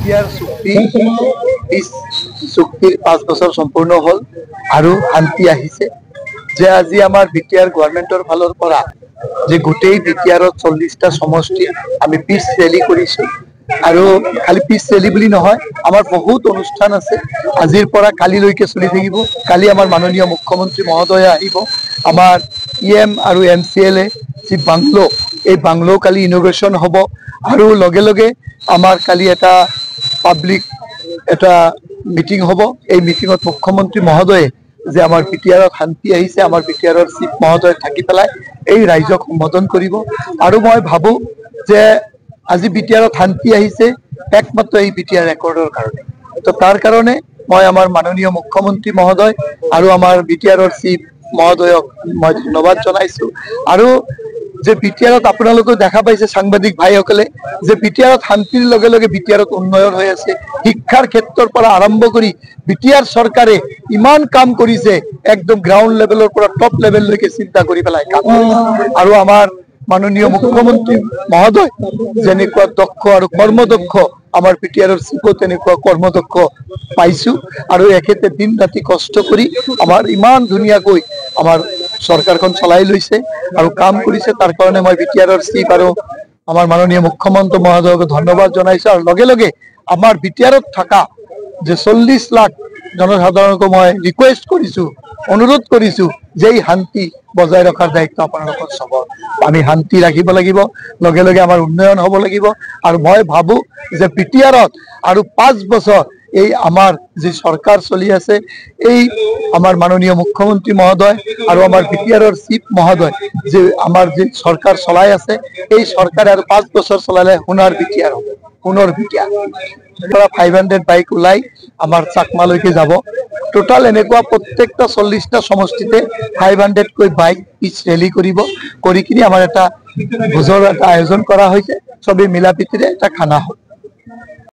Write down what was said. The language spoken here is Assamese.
বিটিআৰ চুক্তিৰ 5 বছৰ সম্পূৰ্ণ হল আৰু শান্তি আহিছে যে আজি আমাৰ বিটিআৰ গভৰ্ণমেণ্টৰ ফালৰ পৰা যে গোটেই বিটিআৰত 40টা সমষ্টি আমি পিছ ৰেলী কৰিছো আৰু খালি পিছ ৰেলী বুলি নহয় আমাৰ বহুত অনুষ্ঠান আছে আজিৰ পৰা কালিলৈকে চলি থাকিব। কালি আমাৰ মাননীয় মুখ্যমন্ত্ৰী মহোদয় আহিব, আমাৰ ইএম আৰু এমচিএলএ যি বাংলো এই বাংলো কালি ইনোভেশন হ'ব আৰু লগে লগে আমাৰ কালি এটা পাব্লিক এটা মিটিং হ'ব। এই মিটিঙত মুখ্যমন্ত্ৰী মহোদয়ে যে আমাৰ বিটিআৰত শান্তি আহিছে, আমাৰ বিটিআৰৰ চিফ মহোদয় থাকি পেলাই এই ৰাইজক সম্বোধন কৰিব। আৰু মই ভাবো যে আজি বিটিআৰত শান্তি আহিছে একমাত্ৰ এই বিটিআৰ ৰেকৰ্ডৰ কাৰণে। তো তাৰ কাৰণে মই আমাৰ মাননীয় মুখ্যমন্ত্ৰী মহোদয় আৰু আমাৰ বিটিআৰৰ চিফ মহোদয়ক মই ধন্যবাদ জনাইছো। আৰু যে বিটিআৰত আপোনালোকে দেখা পাইছে সাংবাদিক ভাইসকলে যে বিটিআৰত শান্তিৰ লগে লগে বিটিআৰত উন্নয়ন হৈ আছে। শিক্ষাৰ ক্ষেত্ৰৰ পৰা আৰম্ভ কৰি বিটিআৰ চৰকাৰে ইমান কাম কৰিছে, একদম গ্ৰাউণ্ড লেভেলৰ পৰা টপ লেভেললৈকে চিন্তা কৰি পেলাই কাম কৰিছে। আৰু আমাৰ মাননীয় মুখ্যমন্ত্ৰী মহোদয় যেনেকুৱা দক্ষ আৰু কৰ্মদক্ষ, আমাৰ বিটিআৰৰ চিফো তেনেকুৱা কৰ্মদক্ষ পাইছো। আৰু এখেতে দিন ৰাতি কষ্ট কৰি আমাৰ ইমান ধুনীয়াকৈ আমাৰ চৰকাৰখন চলাই লৈছে আৰু কাম কৰিছে। তাৰ কাৰণে মই বিটিআৰৰ চিফ আৰু আমাৰ মাননীয় মুখ্যমন্ত্ৰী মহোদয়ক ধন্যবাদ জনাইছো। আৰু লগে লগে আমাৰ বিটিআৰত থকা যে 40 লাখ জনসাধাৰণক মই ৰিকুৱেষ্ট কৰিছো, অনুৰোধ কৰিছো যে এই শান্তি বজাই ৰখাৰ দায়িত্ব আপোনালোকৰ চবৰ। আমি শান্তি ৰাখিব লাগিব, লগে লগে আমাৰ উন্নয়ন হ'ব লাগিব। আৰু মই ভাবো যে বিটিআৰত আৰু 5 বছৰ এই আমাৰ যে চৰকাৰ চলি আছে, এই আমাৰ মাননীয় মুখ্যমন্ত্ৰী মহোদয় আৰু আমাৰ বিটিআৰৰ চিফ মহোদয় যে আমাৰ যে চৰকাৰ চলাই আছে, এই চৰকাৰে আৰু 5 বছৰ চলালে সোণৰ বিটিআৰ হ'ব, সোণৰ বিটিআৰ। 500 বাইক ওলাই আমাৰ চাকমালৈকে যাব। টোটাল এনেকুৱা প্ৰত্যেকটা 40টা সমষ্টিতে 500কৈ বাইক পিছ ৰেলী কৰিব, কৰি কিনি আমাৰ এটা ভোজৰ এটা আয়োজন কৰা হৈছে। চবেই মিলা প্ৰীতিৰে এটা খানা হ'ব।